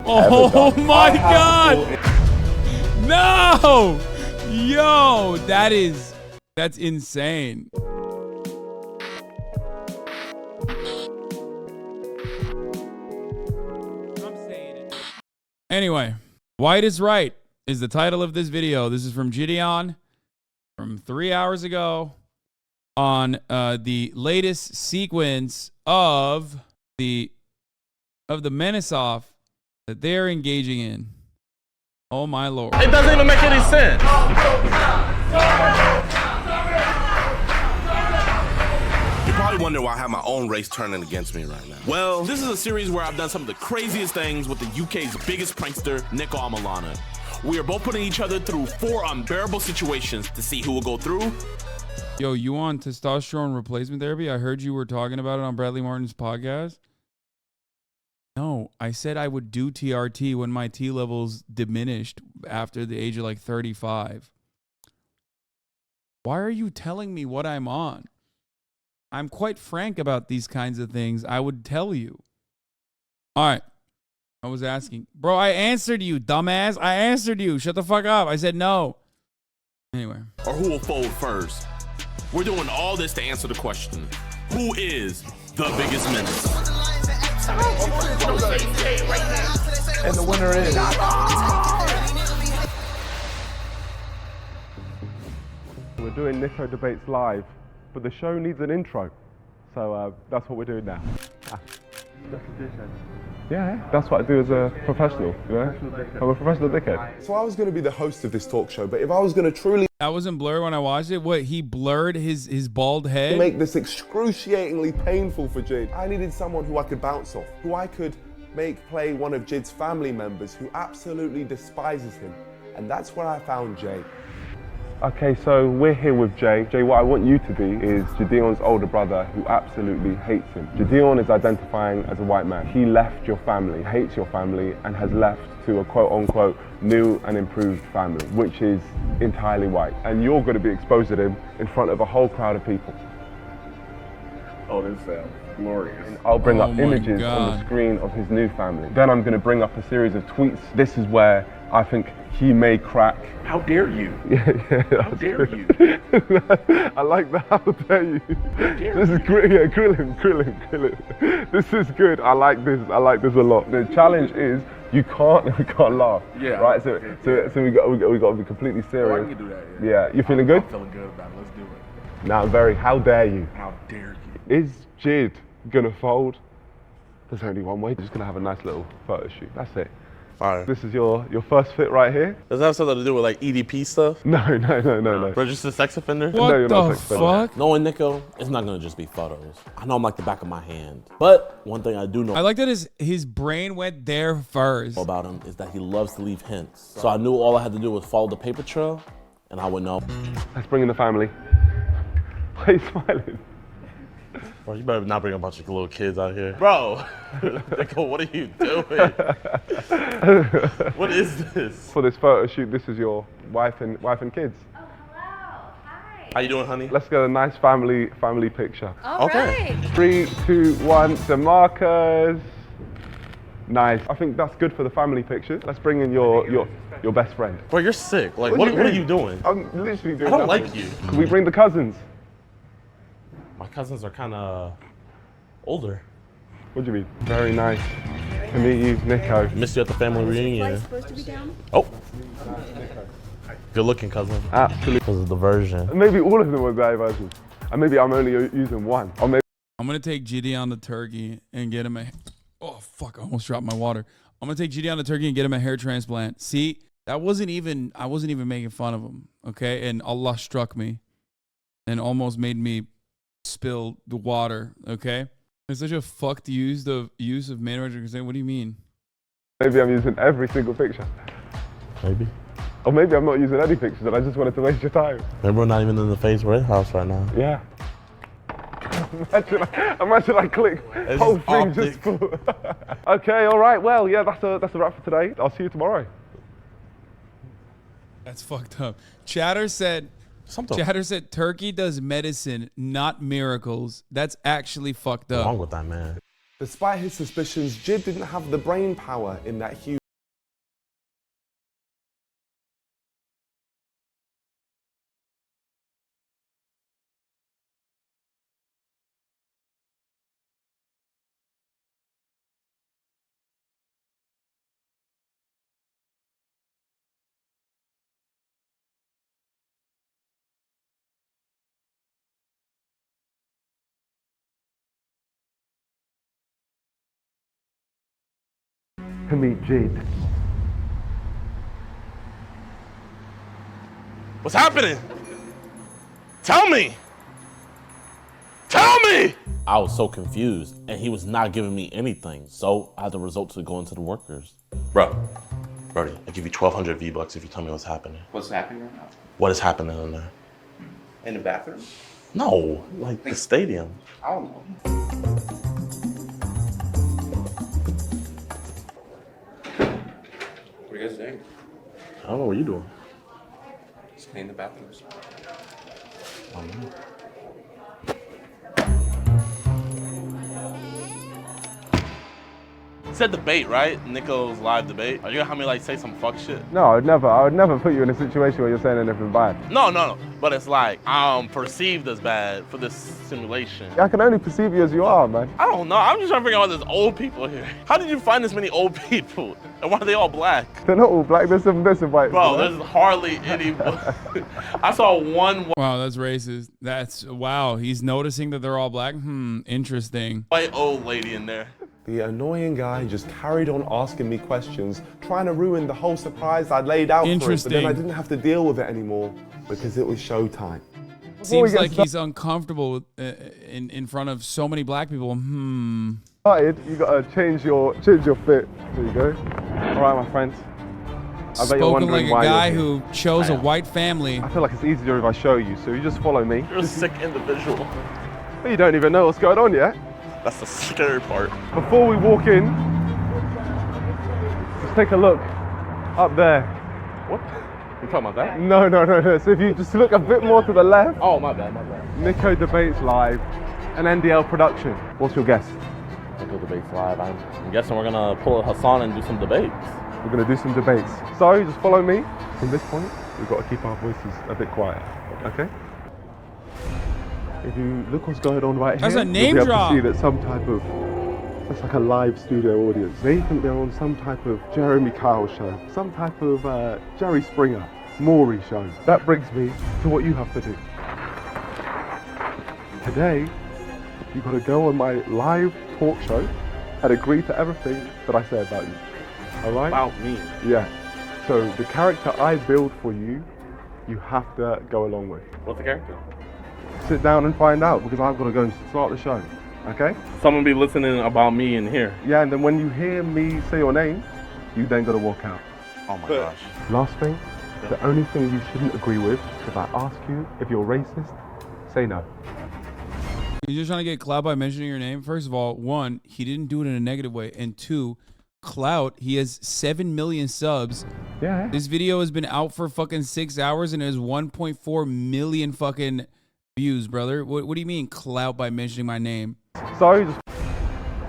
ever done. My God. No. Yo, that's insane. Anyway, White is Right is the title of this video. This is from JiDion from 3 hours ago on the latest sequence of the menace-off that they're engaging in. Oh my Lord. It doesn't even make any sense. You probably wonder why I have my own race turning against me right now. Well, this is a series where I've done some of the craziest things with the UK's biggest prankster, Nico Amalana. We are both putting each other through 4 unbearable situations to see who will go through. Yo, you on testosterone replacement therapy? I heard you were talking about it on Bradley Martin's podcast. No, I said I would do TRT when my T levels diminished after the age of like 35. Why are you telling me what I'm on? I'm quite frank about these kinds of things. I would tell you. All right. I was asking. Bro, I answered you, dumbass. I answered you. Shut the fuck up. I said no. Anyway. Or who will fold first. We're doing all this to answer the question, who is the biggest menace? And the winner is... We're doing Nico Debates live, but the show needs an intro. So that's what we're doing now. Yeah, that's what I do as a professional, you know? I'm a professional dickhead. So I was going to be the host of this talk show, but if I was going to truly That wasn't blurred when I watched it. What, he blurred his bald head? make this excruciatingly painful for Jid, I needed someone who I could bounce off, who I could make play one of Jid's family members who absolutely despises him. And that's where I found Jay. Okay, so we're here with Jay. Jay, what I want you to be is JiDion's older brother who absolutely hates him. JiDion is identifying as a white man. He left your family, hates your family, and has left to a quote-unquote new and improved family, which is entirely white. And you're going to be exposing him in front of a whole crowd of people. Oh, this sounds glorious. And I'll bring up images God. on the screen of his new family. Then I'm going to bring up a series of tweets. This is where I think he may crack. How dare you? Yeah, How dare you? I like that. How dare you? This is great. Yeah, grill him. This is good. I like this a lot. The challenge is we can't laugh. Yeah. Right. So we got to be completely serious. I can do that. Yeah. You feeling good? I'm feeling good about it. Let's do it. Now, very. How dare you? How dare you? Is Jid gonna fold? There's only one way. Just gonna have a nice little photo shoot. That's it. Alright. This is your first fit right here. Does that have something to do with like EDP stuff? No. Registered sex offender? What you're not the a sex offender. fuck? Knowing Nico, it's not gonna just be photos. I know I'm like the back of my hand. But one thing I do know I like that his brain went there first. about him is that he loves to leave hints. So I knew all I had to do was follow the paper trail and I would know. Let's bring in the family. Why are you smiling? Bro, you better not bring a bunch of little kids out here. Bro, Nico, what are you doing? What is this? For this photo shoot, this is your wife and kids. Oh, hello. Hi. How you doing, honey? Let's get a nice family picture. All Okay. right. 3, 2, 1, DeMarcus. Nice. I think that's good for the family pictures. Let's bring in your best friend. Bro, you're sick. Like, do what you are mean? you doing? I'm literally doing I don't nothing. like you. Can we bring the cousins? My cousins are kind of older. What do you mean? Very nice to meet you, Nico. Missed you at the family reunion. Supposed to be down? Oh. Good looking cousin. Absolutely. Because of the version. Maybe all of them were guy versions. And maybe I'm only using one. Or maybe I'm gonna take JiDion to Turkey and get him a. Oh fuck! I almost dropped my water. I'm gonna take JiDion to Turkey and get him a hair transplant. See, I wasn't even making fun of him. Okay, and Allah struck me, and almost made me spill the water. Okay, it's such a fucked use of mannerism consent. What do you mean? maybe I'm using every single picture. Maybe. Or maybe I'm not using any pictures and I just wanted to waste your time. Maybe we're not even in the phase we're in house right now. Yeah. Imagine I click, It's whole just thing just full. Okay, all right, well, yeah, that's a wrap for today. I'll see you tomorrow. That's fucked up. Chatter said Turkey does medicine, not miracles. That's actually fucked up. What's wrong with that man? Despite his suspicions, Jid didn't have the brain power in that huge to meet Jid. What's happening? Tell me! Tell me! I was so confused, and he was not giving me anything, so I had to resort to going to the workers. Bro, Brody, I give you 1,200 V-Bucks if you tell me what's happening. What's happening right now? What is happening in there? In the bathroom? No, like the stadium. I don't know. What are you guys doing? I don't know what you're doing. Just clean the bathrooms. I don't know. Said debate, right? Nico's live debate. Are you gonna have me like say some fuck shit? No, I would never put you in a situation where you're saying anything bad. No. But it's like I'm perceived as bad for this simulation. I can only perceive you as you are, man. I don't know. I'm just trying to figure out all these old people here. How did you find this many old people? And why are they all black? They're not all black, there's some white. Bro, there's hardly any. I saw one Wow, that's racist. Wow. He's noticing that they're all black. Interesting. white old lady in there. The annoying guy just carried on asking me questions, trying to ruin the whole surprise I'd laid out for him, but then I didn't have to deal with it anymore because it was showtime. Seems like he's uncomfortable in front of so many black people. Started, you gotta change your fit. There you go. All right, my friends. I bet you're Spoken wondering like a why guy you're here. who chose a white family. I feel like it's easier if I show you, so you just follow me. You're a sick individual. You don't even know what's going on yet. That's the scary part. Before we walk in, just take a look up there. What? You talking about that? No. So if you just look a bit more to the left, Oh, my bad. Nico Debates Live, an NDL production. What's your guess? Nico Debates Live. I'm guessing we're gonna pull a Hasan and do some debates. We're gonna do some debates. So just follow me. From this point, we've got to keep our voices a bit quiet, okay? If you look what's going on right That's here, a name you'll be drop. able to see that some type of, that's like a live studio audience. They think they're on some type of Jeremy Kyle show, some type of Jerry Springer, Maury show. That brings me to what you have to do. Today, you've got to go on my live talk show and agree to everything that I say about you. All right? About me. Yeah. So the character I build for you, you have to go along with. What's the character? Sit down and find out because I've got to go and start the show. Okay? Someone be listening about me in here. Yeah, and then when you hear me say your name, you then got to walk out. Oh my gosh. Last thing, the only thing you shouldn't agree with, if I ask you if you're racist, say no. You're just trying to get clout by mentioning your name. First of all, one, he didn't do it in a negative way, and two, clout. He has 7 million subs. Yeah. This video has been out for fucking 6 hours and has 1.4 million fucking views, brother. What do you mean clout by mentioning my name? So just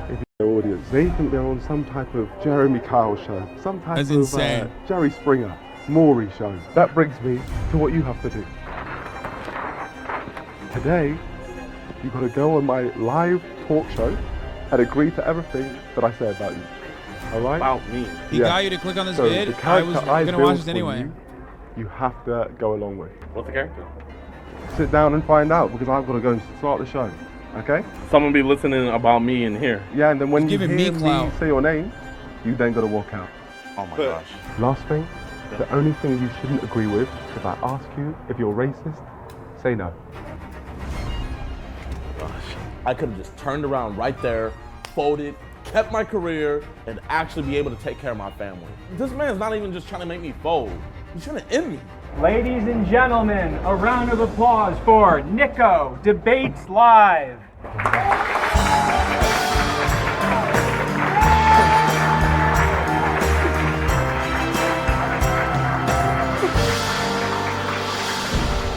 if you're audience, they think they're on some type of Jeremy Kyle show, some type That's of insane. Jerry Springer, Maury show. That brings me to what you have to do. Today, you've got to go on my live talk show and agree to everything that I say about you. All right? About me. He got you to click on this So vid. the I was character I gonna build watch this for anyway. you have to go along with. What's the character? Sit down and find out because I've got to go and start the show. Okay? Someone be listening about me in here. Yeah, and then when you giving hear me me clout. say your name, you then got to walk out. Oh my gosh. Last thing, the only thing you shouldn't agree with, if I ask you if you're racist, say no. Gosh. I could have just turned around right there, folded, kept my career, and actually be able to take care of my family. This man's not even just trying to make me fold. He's trying to end me. Ladies and gentlemen, a round of applause for Nico Debates Live.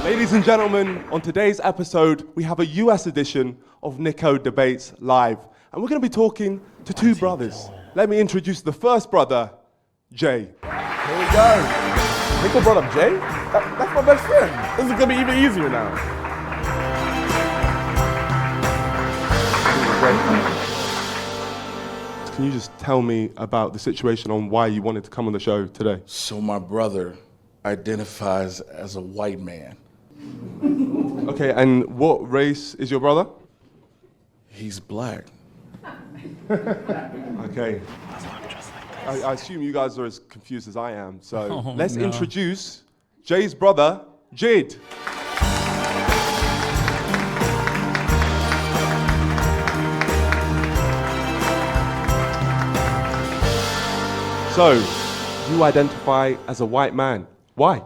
Ladies and gentlemen, on today's episode, we have a US edition of Nico Debates Live. And we're going to be talking to two brothers. Let me introduce the first brother, Jay. Here we go. Nico brought up Jay? That's my best friend. This is gonna be even easier now. Can you just tell me about the situation on why you wanted to come on the show today? So my brother identifies as a white man. Okay, and what race is your brother? He's black. Okay. That's why I'm dressed like I assume you guys are as confused as I am. So Oh, let's no. introduce Jay's brother, Jid. So, you identify as a white man. Why?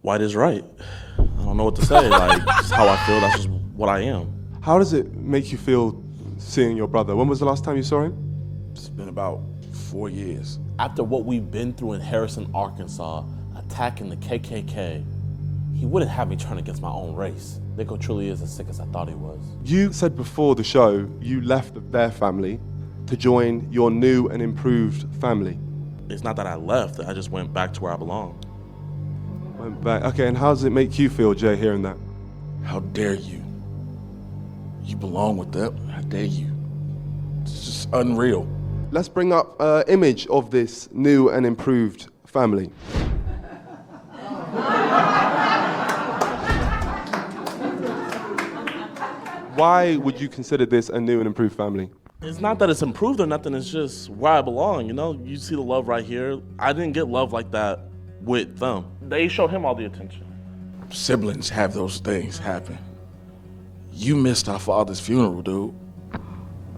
White is right. I don't know what to say. Like, it's how I feel. That's just what I am. How does it make you feel seeing your brother? When was the last time you saw him? It's been about 4 years. After what we've been through in Harrison, Arkansas, attacking the KKK, he wouldn't have me turn against my own race. Nico truly is as sick as I thought he was. You said before the show you left their family to join your new and improved family. It's not that I left. I just went back to where I belong. Went back. Okay, and how does it make you feel, Jay, hearing that? How dare you? You belong with them. How dare you? It's just unreal. Let's bring up an image of this new and improved family. Why would you consider this a new and improved family? It's not that it's improved or nothing. It's just where I belong. You know, you see the love right here. I didn't get love like that with them. They showed him all the attention. Siblings have those things happen. You missed our father's funeral, dude.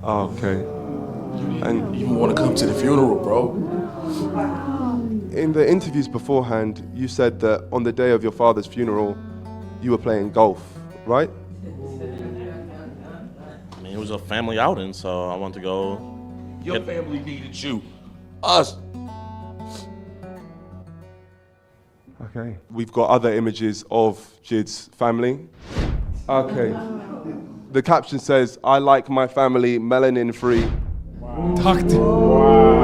Oh, okay. And You want to come to the funeral, bro? in the interviews beforehand, you said that on the day of your father's funeral, you were playing golf, right? I mean, it was a family outing, so I wanted to go. Your family needed you. Us. Okay. We've got other images of Jid's family. Okay. The caption says, "I like my family melanin free,"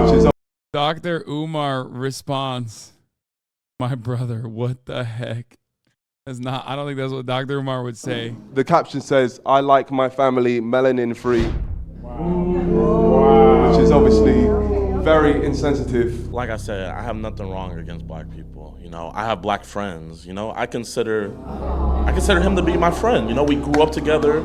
which is Dr. Umar responds, "My brother, what the heck?" That's not, I don't think that's what Dr. Umar would say. the caption says, "I like my family melanin free," which is obviously very insensitive. Like I said, I have nothing wrong against black people. You know, I have black friends. You know, I consider him to be my friend. You know, we grew up together.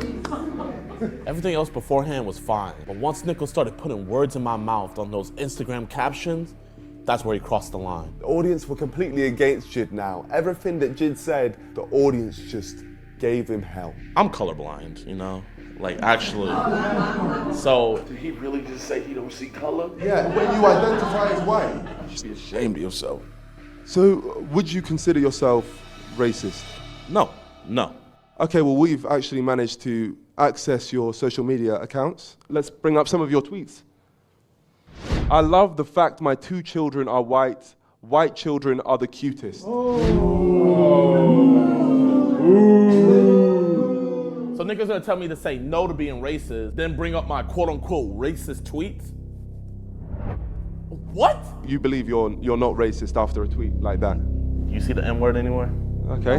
Everything else beforehand was fine. But once Nico started putting words in my mouth on those Instagram captions, that's where he crossed the line. The audience were completely against Jid now. Everything that Jid said, the audience just gave him hell. I'm colorblind, you know? Like, actually. So, Did he really just say he don't see color? Yeah, when you identify as white. You should be ashamed of yourself. So, would you consider yourself racist? no. Okay, well, we've actually managed to access your social media accounts. Let's bring up some of your tweets. "I love the fact my 2 children are white. White children are the cutest." So Nico's gonna tell me to say no to being racist, then bring up my quote-unquote racist tweets? What? You believe you're not racist after a tweet like that? You see the N-word anywhere? Okay.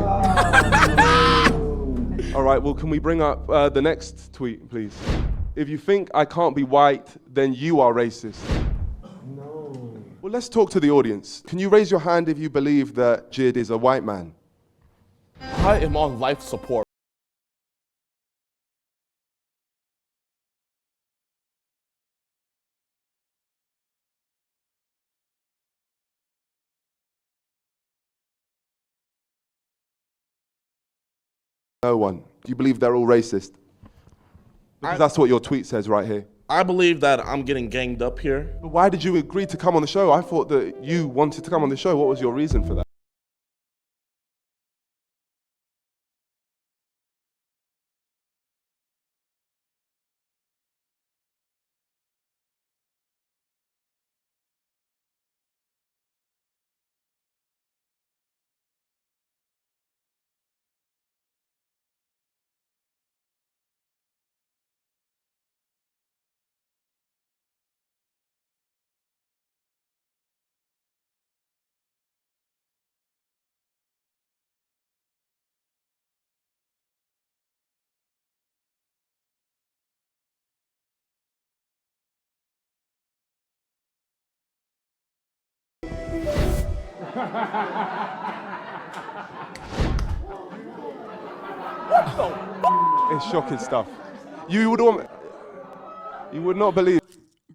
All right, well, can we bring up the next tweet, please? "If you think I can't be white, then you are racist." No. Well, let's talk to the audience. Can you raise your hand if you believe that Jid is a white man? I am on life support. No one. Do you believe they're all racist? Because that's what your tweet says right here. I believe that I'm getting ganged up here. But why did you agree to come on the show? I thought that you wanted to come on the show. What was your reason for that? It's shocking stuff. You would not believe.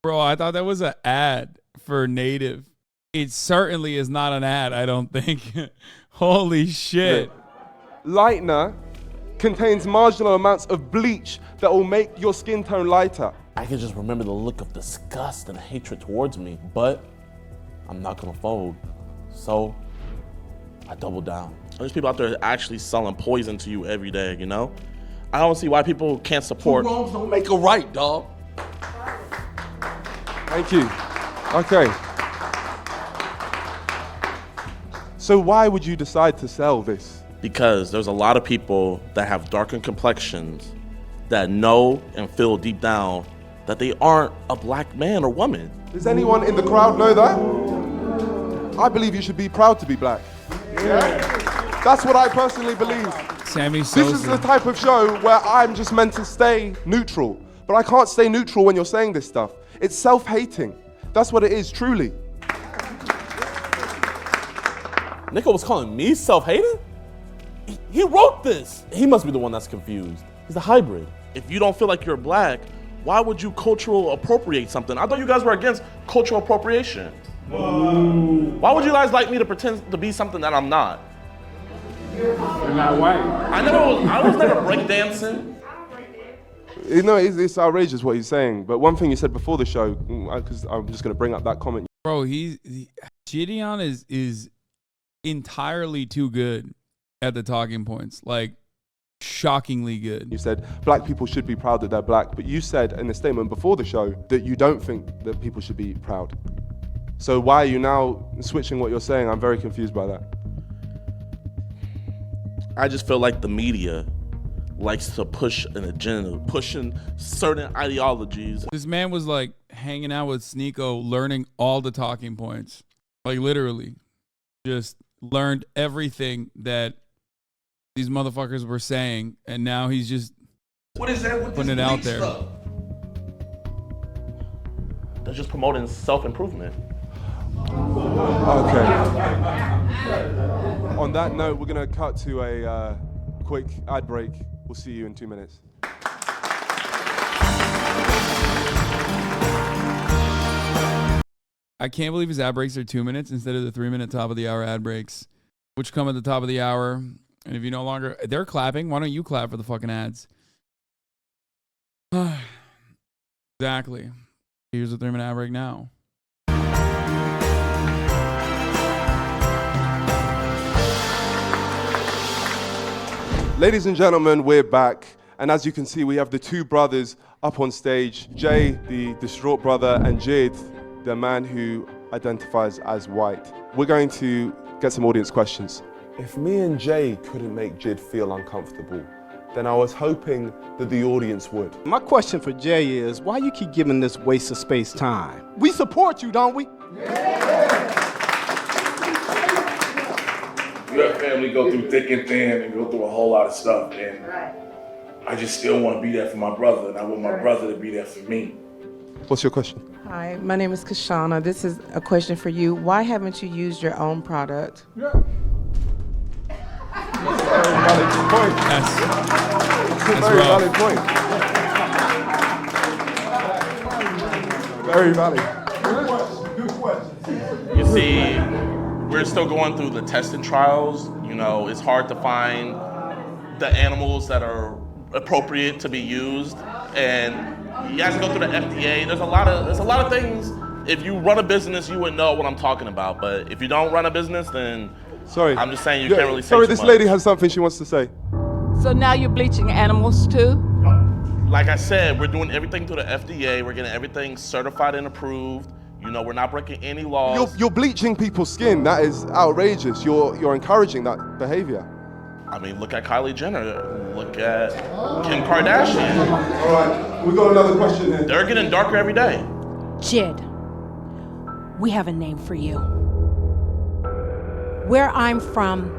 Bro, I thought that was an ad for Native. It certainly is not an ad, I don't think. Holy shit. Lightener contains marginal amounts of bleach that will make your skin tone lighter. I can just remember the look of disgust and hatred towards me, but I'm not gonna fold. So I doubled down. There's people out there actually selling poison to you every day, you know? I don't see why people can't support. Two wrongs don't make a right, dog. Thank you. Okay. So why would you decide to sell this? Because there's a lot of people that have darkened complexions that know and feel deep down that they aren't a black man or woman. Does anyone in the crowd know that? I believe you should be proud to be black. Yeah? That's what I personally believe. Sammy Sosa. This is the type of show where I'm just meant to stay neutral. But I can't stay neutral when you're saying this stuff. It's self-hating. That's what it is, truly. Nico was calling me self-hating? He wrote this. He must be the one that's confused. He's a hybrid. If you don't feel like you're black, why would you cultural appropriate something? I thought you guys were against cultural appropriation. Whoa. Why would you guys like me to pretend to be something that I'm not? You're not white. I was never breakdancing. You know, it's outrageous what he's saying. But one thing you said before the show, because I'm just going to bring up that comment. Bro, JiDion is entirely too good at the talking points. Like, shockingly good. You said black people should be proud that they're black, but you said in a statement before the show that you don't think that people should be proud. So why are you now switching what you're saying? I'm very confused by that. I just feel like the media likes to push an agenda, pushing certain ideologies. This man was like hanging out with Sneeko, learning all the talking points. Like literally, just learned everything that these motherfuckers were saying, and now he's just What is that with putting it out there. Stuff? They're just promoting self-improvement. Okay. On that note, we're going to cut to a quick ad break. We'll see you in 2 minutes. I can't believe his ad breaks are 2 minutes instead of the 3-minute top of the hour ad breaks, which come at the top of the hour. And if you no longer, they're clapping. Why don't you clap for the fucking ads? Exactly. Here's a 3-minute ad break now. Ladies and gentlemen, we're back. And as you can see, we have the two brothers up on stage. Jay, the distraught brother, and Jid, the man who identifies as white. We're going to get some audience questions. If me and Jay couldn't make Jid feel uncomfortable, then I was hoping that the audience would. My question for Jay is, why you keep giving this waste of space time? We support you, don't we? You have family go through thick and thin and go through a whole lot of stuff, and I just still want to be there for my brother, and I want my brother to be there for me. What's your question? Hi, my name is Kashana. This is a question for you. Why haven't you used your own product? That's a very valid point. That's a very valid point. Very valid. Good question. You see, we're still going through the testing trials. You know, it's hard to find the animals that are appropriate to be used, and you have to go through the FDA. There's a lot of things. If you run a business, you would know what I'm talking about. But if you don't run a business, then sorry, I'm just saying you can't really say sorry, too this much. lady has something she wants to say. So now you're bleaching animals too? Like I said, we're doing everything through the FDA. We're getting everything certified and approved. You know, we're not breaking any laws. You're bleaching people's skin. That is outrageous. You're encouraging that behavior. I mean, look at Kylie Jenner. Look at Kim Kardashian. All right, we got another question here. They're getting darker every day. Jid, we have a name for you. Where I'm from,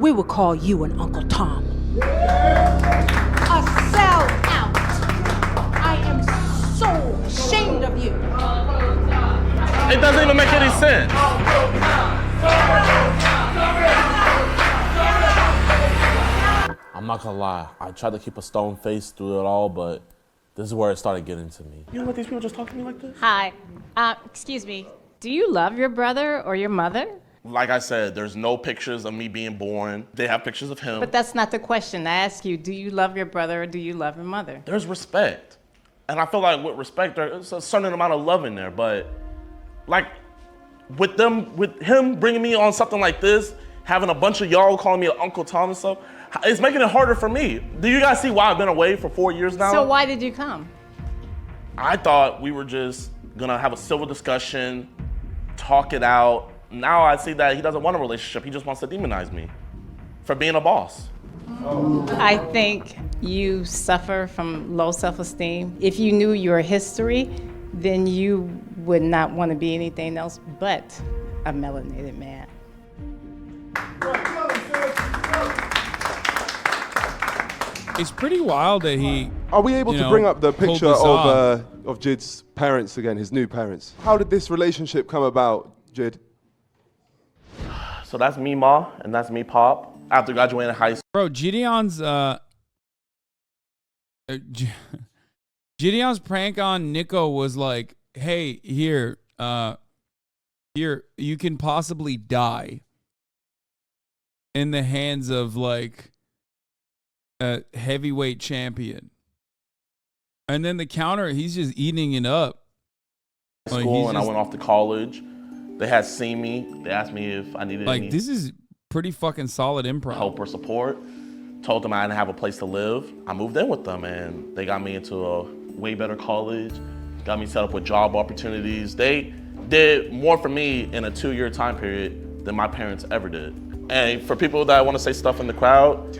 we would call you an Uncle Tom. A sellout. I am so ashamed of you. It doesn't even make any sense. I'm not gonna lie, I tried to keep a stone face through it all, but This is where it started getting to me. You don't let these people just talk to me like this? Hi. Excuse me. Do you love your brother or your mother? Like I said, there's no pictures of me being born. They have pictures of him. But that's not the question. I ask you, do you love your brother or do you love your mother? There's respect. And I feel like with respect, there's a certain amount of love in there. But like with him bringing me on something like this, having a bunch of y'all calling me Uncle Tom and stuff, it's making it harder for me. Do you guys see why I've been away for 4 years now? So why did you come? I thought we were just gonna have a civil discussion, talk it out. Now I see that he doesn't want a relationship. He just wants to demonize me for being a boss. I think you suffer from low self-esteem. If you knew your history, then you would not want to be anything else but a melanated man. It's pretty wild that he. Are we able to bring up the picture of Jid's parents again, his new parents? How did this relationship come about, Jid? So that's me, Ma, and that's me, Pop. After graduating high school. Bro, JiDion's prank on Nico was like, hey, here, you can possibly die in the hands of like a heavyweight champion. And then the counter, he's just eating it up. School, and I went off to college. They had seen me. They asked me if I needed any this is pretty fucking solid improv. help or support. Told them I didn't have a place to live. I moved in with them, and they got me into a way better college, got me set up with job opportunities. They did more for me in a 2-year time period than my parents ever did. And for people that want to say stuff in the crowd,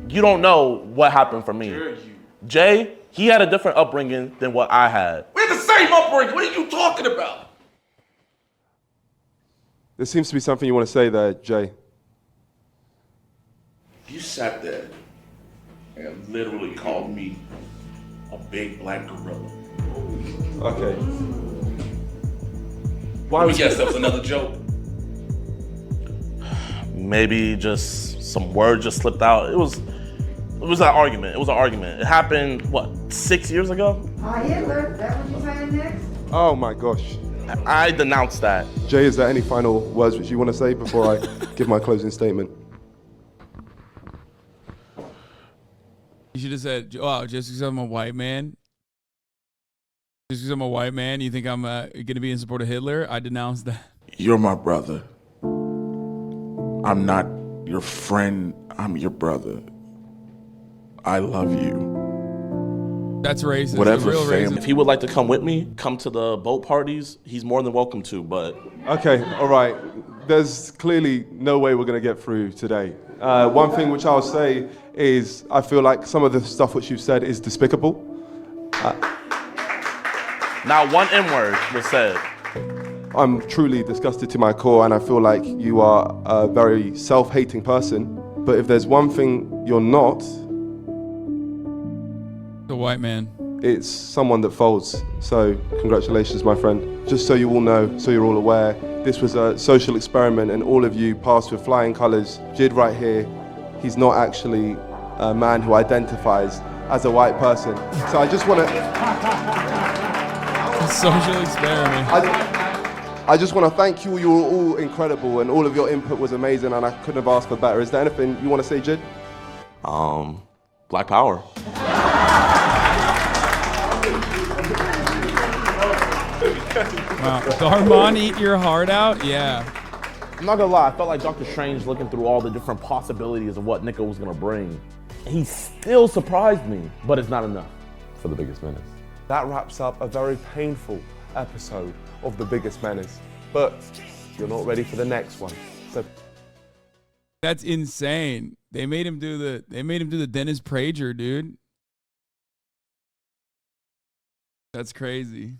you don't know what happened for me. Jay, he had a different upbringing than what I had. We had the same upbringing. What are you talking about? There seems to be something you want to say there, Jay. You sat there and literally called me a big black gorilla. Okay. Let me guess, that was another joke. Maybe just some words just slipped out. It was an argument. It was an argument. It happened, what, 6 years ago? Hitler, is that what you're saying next? Oh my gosh. I denounced that. Jay, is there any final words which you want to say before I give my closing statement? You should have said, "Oh, just because I'm a white man, just because I'm a white man, you think I'm going to be in support of Hitler?" I denounced that. You're my brother. I'm not your friend. I'm your brother. I love you. That's racist. Whatever, real racist. If he would like to come with me, come to the boat parties, he's more than welcome to, but... Okay, all right. There's clearly no way we're going to get through today. One thing which I'll say is I feel like some of the stuff which you've said is despicable. Not one N-word was said. I'm truly disgusted to my core, and I feel like you are a very self-hating person. But if there's one thing you're not... The white man. It's someone that folds. So congratulations, my friend. Just so you all know, so you're all aware, this was a social experiment and all of you passed with flying colors. Jid right here, he's not actually a man who identifies as a white person. So I just want to... Social experiment. I just want to thank you. You were all incredible and all of your input was amazing and I couldn't have asked for better. Is there anything you want to say, Jid? Black power. Wow. Darman, eat your heart out? Yeah. I'm not gonna lie, I felt like Dr. Strange looking through all the different possibilities of what Nico was gonna bring. He still surprised me, but it's not enough for The Biggest Menace. That wraps up a very painful episode of The Biggest Menace. But you're not ready for the next one. So That's insane. They made him do the Dennis Prager, dude. That's crazy.